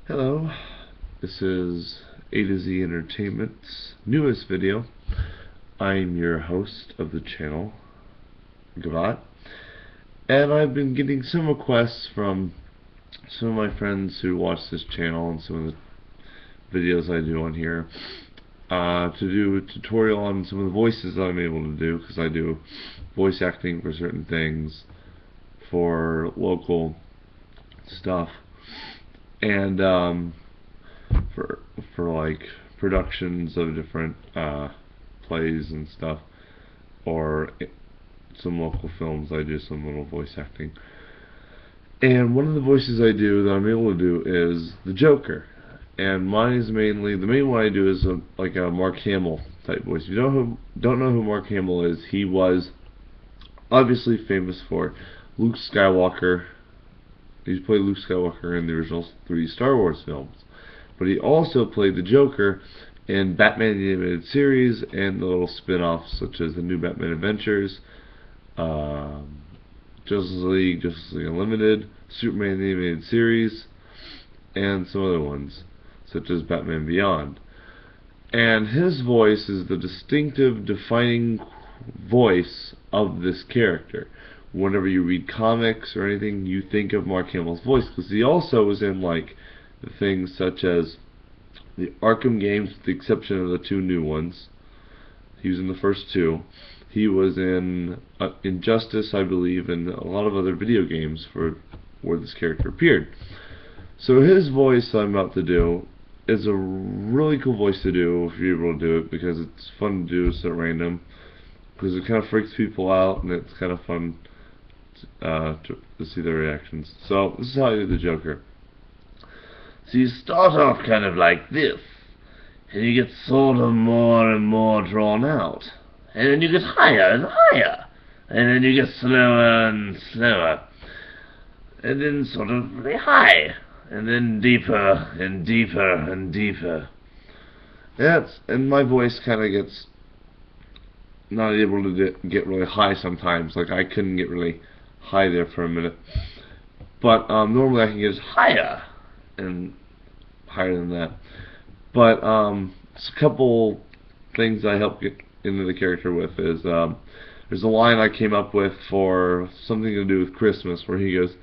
Hello, this is A to Z Entertainment's newest video. I'm your host of the channel, Gavat, and I've been getting some requests from some of my friends who watch this channel and some of the videos I do on here to do a tutorial on some of the voices that I'm able to do, because I do voice acting for certain things for local stuff. And for like productions of different plays and stuff, or some local films, I do some little voice acting. And one of the voices I do that I'm able to do is the Joker. And mine is mainly, the main one I do is like a Mark Hamill type voice. If you don't know who Mark Hamill is, he was obviously famous for Luke Skywalker. He's played Luke Skywalker in the original 3 Star Wars films. But he also played the Joker in Batman the Animated Series and the little spin-offs such as the New Batman Adventures, Justice League Unlimited, Superman the Animated Series, and some other ones such as Batman Beyond. And his voice is the distinctive, defining voice of this character. Whenever you read comics or anything, you think of Mark Hamill's voice, because he also was in like things such as the Arkham games, with the exception of the 2 new ones. He was in the first 2. He was in Injustice, I believe, and a lot of other video games where this character appeared. So his voice I'm about to do is a really cool voice to do if you're able to do it, because it's fun to do, so random, because it kind of freaks people out and it's kind of fun to see their reactions. So this is how I do the Joker. So you start off kind of like this, and you get sort of more and more drawn out, and then you get higher and higher, and then you get slower and slower, and then sort of really high, and then deeper and deeper and deeper. And my voice kind of gets not able to get really high sometimes. Like I couldn't get really high there for a minute, but normally I can get higher and higher than that. But it's a couple things I help get into the character with is there's a line I came up with for something to do with Christmas, where he goes,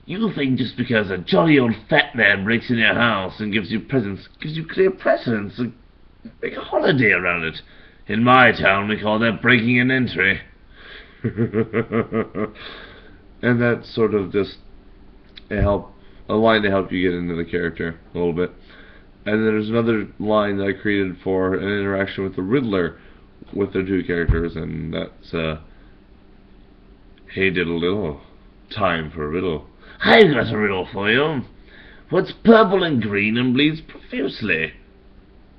"You think just because a jolly old fat man breaks in your house and gives you presents, gives you clear presents, and make a holiday around it. In my town we call that breaking an entry." And that's sort of just a line to help you get into the character a little bit. And then there's another line that I created for an interaction with the Riddler with their 2 characters, and that's "Hey diddle diddle, time for a riddle. I've got a riddle for you. What's purple and green and bleeds profusely?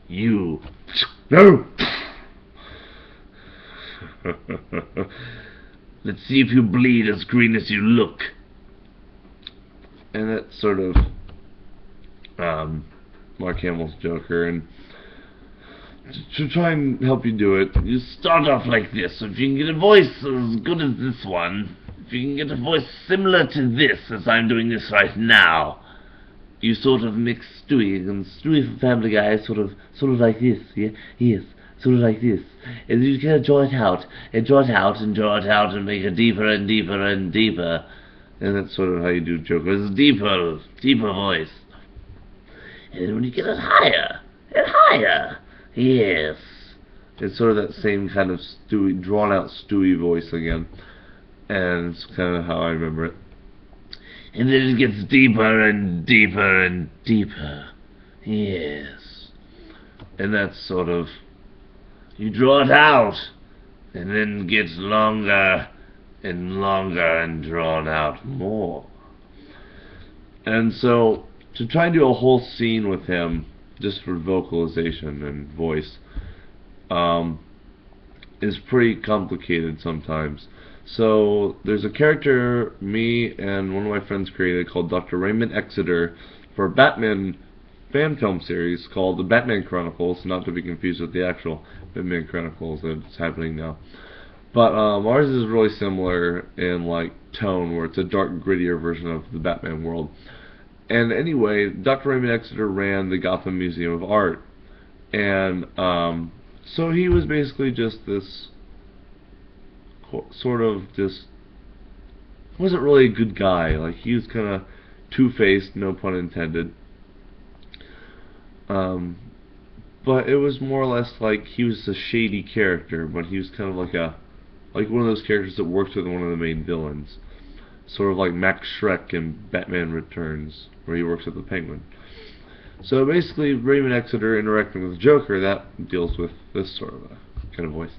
You." No! "Let's see if you bleed as green as you look." And that's sort of Mark Hamill's Joker. And to try and help you do it, you start off like this. So if you can get a voice as good as this one, if you can get a voice similar to this, as I'm doing this right now, you sort of mix Stewie, and Stewie from Family Guy is sort of like this, yeah? Yes, sort of like this. And you kind of draw it out, and draw it out, and draw it out, and make it deeper and deeper and deeper. And that's sort of how you do Joker. It's a deeper voice. And when you get it higher and higher, yes, it's sort of that same kind of Stewie, drawn out Stewie voice again. And it's kind of how I remember it. And then it gets deeper and deeper and deeper. Yes. And that's sort of, you draw it out, and then gets longer and longer and drawn out more. And so to try and do a whole scene with him just for vocalization and voice is pretty complicated sometimes. So there's a character me and one of my friends created called Dr. Raymond Exeter for a Batman fan film series called The Batman Chronicles, not to be confused with the actual Batman Chronicles that's happening now. But ours is really similar in like tone, where it's a dark, grittier version of the Batman world. And anyway, Dr. Raymond Exeter ran the Gotham Museum of Art. And so he was basically just this sort of just wasn't really a good guy. Like, he was kind of two-faced, no pun intended. But it was more or less like he was a shady character, but he was kind of like one of those characters that works with one of the main villains. Sort of like Max Schreck in Batman Returns, where he works with the Penguin. So basically, Raymond Exeter interacting with the Joker, that deals with this sort of a kind of voice.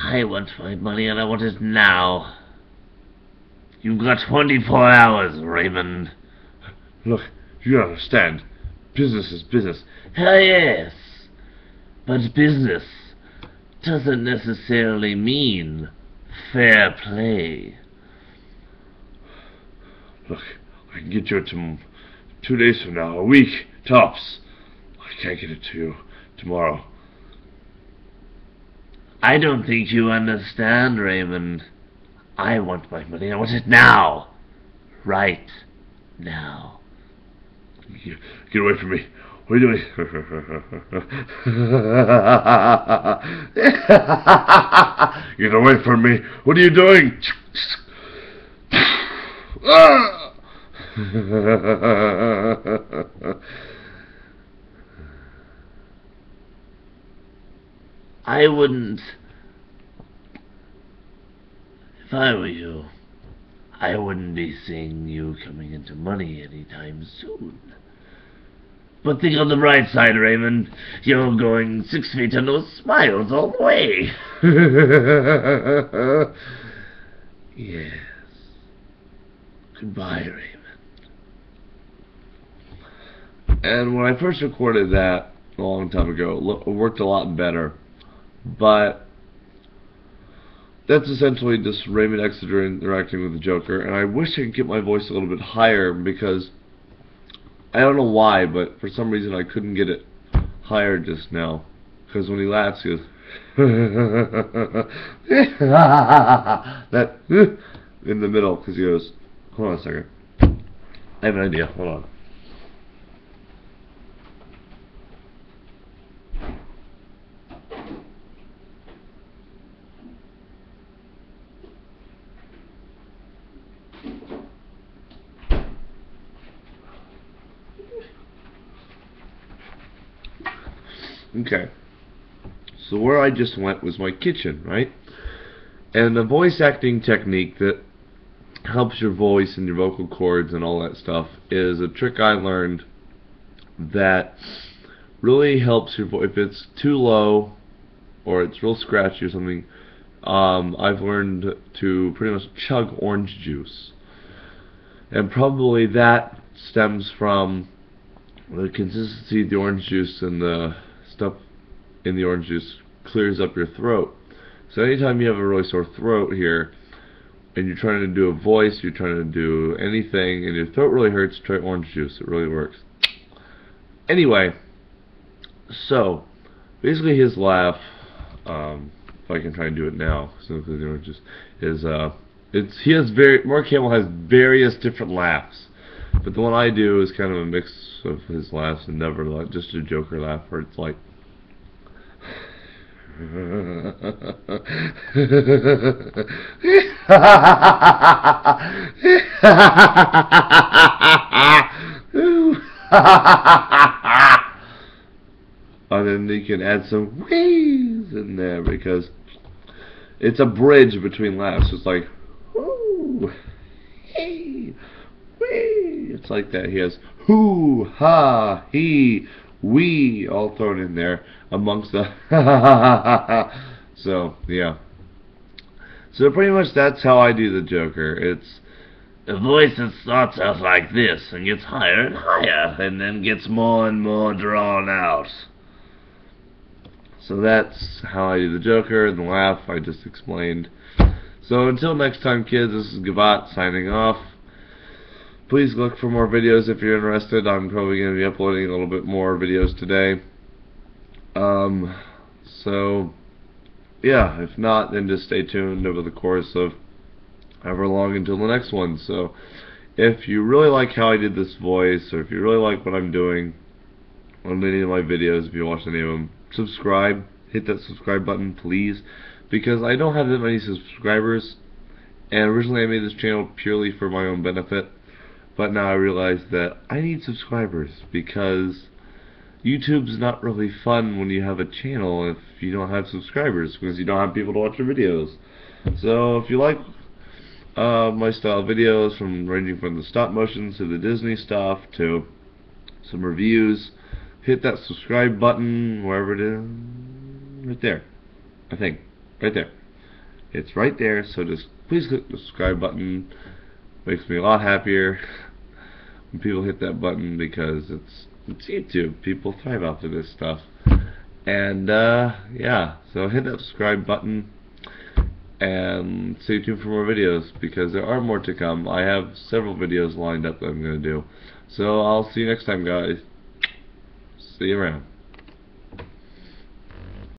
I want my money and I want it now. You've got 24 hours, Raymond. Look, you don't understand. Business is business. Yes, but business doesn't necessarily mean fair play. Look, I can get you it 2 days from now, a week, tops. I can't get it to you tomorrow. I don't think you understand, Raymond. I want my money. I want it now. Right now. Get away from me. What are you doing? Get away from me. What are you doing? I wouldn't. If I were you, I wouldn't be seeing you coming into money anytime soon. But think on the bright side, Raymond. You're going 6 feet and no smiles all the way. Yes. Goodbye, Raymond. And when I first recorded that a long time ago, it worked a lot better. But that's essentially just Raymond Exeter interacting with the Joker, and I wish I could get my voice a little bit higher, because I don't know why, but for some reason I couldn't get it higher just now. Because when he laughs, he goes that in the middle, because he goes, hold on a second, I have an idea, hold on. Okay, so where I just went was my kitchen, right? And the voice acting technique that helps your voice and your vocal cords and all that stuff is a trick I learned that really helps your voice. If it's too low or it's real scratchy or something, I've learned to pretty much chug orange juice. And probably that stems from the consistency of the orange juice, and the stuff in the orange juice clears up your throat. So anytime you have a really sore throat here, and you're trying to do a voice, you're trying to do anything, and your throat really hurts, try orange juice. It really works. Anyway, so basically his laugh, if I can try and do it now, simply the orange juice, is Mark Hamill has various different laughs. But the one I do is kind of a mix of his laughs, and never like just a Joker laugh where it's like and then you can add some wheeze in there, because it's a bridge between laughs. It's like ooh, hey, wee. It's like that. He has hoo, ha, he, we all thrown in there amongst the so yeah. So pretty much that's how I do the Joker. It's a voice that starts out like this and gets higher and higher and then gets more and more drawn out. So that's how I do the Joker. And the laugh I just explained. So until next time, kids, this is Gavat signing off. Please look for more videos if you're interested. I'm probably going to be uploading a little bit more videos today. So yeah, if not, then just stay tuned over the course of however long until the next one. So if you really like how I did this voice, or if you really like what I'm doing on any of my videos, if you watch any of them, subscribe. Hit that subscribe button, please, because I don't have that many subscribers, and originally I made this channel purely for my own benefit, but now I realize that I need subscribers, because YouTube's not really fun when you have a channel if you don't have subscribers, because you don't have people to watch your videos. So if you like my style of videos, from ranging from the stop motions to the Disney stuff to some reviews, hit that subscribe button wherever it is, right there, I think, right there. It's right there, so just please click the subscribe button. Makes me a lot happier when people hit that button, because it's YouTube. People thrive off of this stuff. And yeah, so hit that subscribe button and stay tuned for more videos, because there are more to come. I have several videos lined up that I'm going to do. So I'll see you next time, guys. See you around.